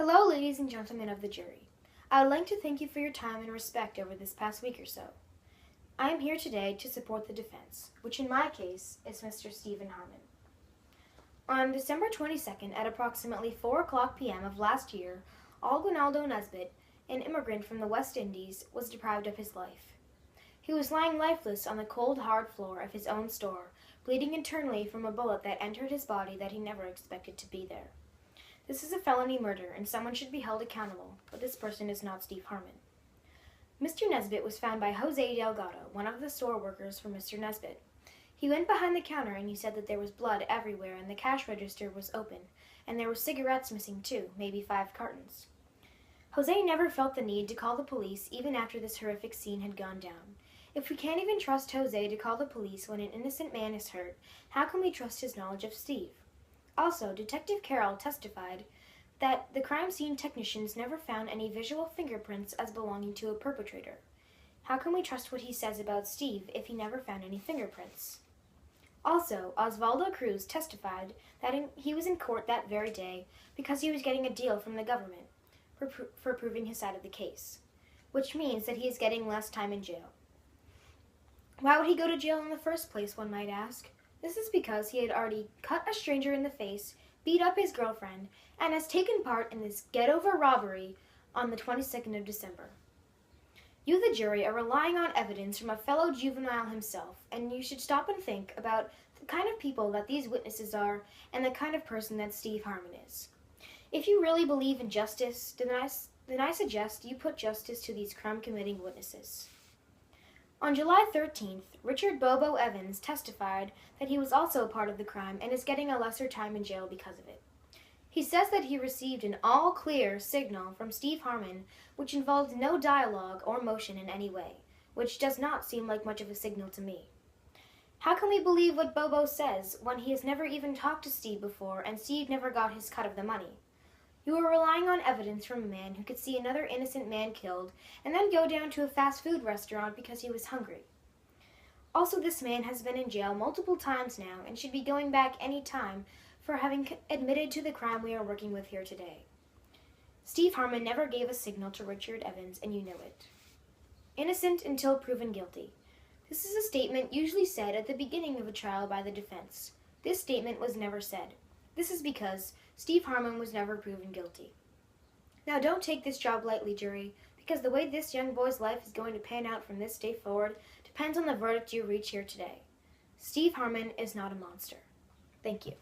Hello, ladies and gentlemen of the jury. I would like to thank you for your time and respect over this past week or so. I am here today to support the defense, which in my case is Mr. Stephen Harmon. On December 22nd at approximately 4:00 p.m. of last year, Aguinaldo Nesbitt, an immigrant from the West Indies, was deprived of his life. He was lying lifeless on the cold, hard floor of his own store, bleeding internally from a bullet that entered his body that he never expected to be there. This is a felony murder, and someone should be held accountable, but this person is not Steve Harmon. Mr. Nesbitt was found by Jose Delgado, one of the store workers for Mr. Nesbitt. He went behind the counter and he said that there was blood everywhere and the cash register was open, and there were cigarettes missing too, maybe 5 cartons. Jose never felt the need to call the police even after this horrific scene had gone down. If we can't even trust Jose to call the police when an innocent man is hurt, how can we trust his knowledge of Steve? Also, Detective Carroll testified that the crime scene technicians never found any visual fingerprints as belonging to a perpetrator. How can we trust what he says about Steve if he never found any fingerprints? Also, Osvaldo Cruz testified that he was in court that very day because he was getting a deal from the government for proving his side of the case, which means that he is getting less time in jail. Why would he go to jail in the first place, one might ask? This is because he had already cut a stranger in the face, beat up his girlfriend, and has taken part in this get-over robbery on the 22nd of December. You, the jury, are relying on evidence from a fellow juvenile himself, and you should stop and think about the kind of people that these witnesses are and the kind of person that Steve Harmon is. If you really believe in justice, then I suggest you put justice to these crime-committing witnesses. On July 13th, Richard Bobo Evans testified that he was also a part of the crime and is getting a lesser time in jail because of it. He says that he received an all-clear signal from Steve Harmon, which involved no dialogue or motion in any way, which does not seem like much of a signal to me. How can we believe what Bobo says when he has never even talked to Steve before and Steve never got his cut of the money? You are relying on evidence from a man who could see another innocent man killed and then go down to a fast food restaurant because he was hungry. Also, this man has been in jail multiple times now and should be going back any time for having admitted to the crime we are working with here today. Steve Harmon never gave a signal to Richard Evans, and you know it. Innocent until proven guilty. This is a statement usually said at the beginning of a trial by the defense. This statement was never said. This is because Steve Harmon was never proven guilty. Now, don't take this job lightly, jury, because the way this young boy's life is going to pan out from this day forward depends on the verdict you reach here today. Steve Harmon is not a monster. Thank you.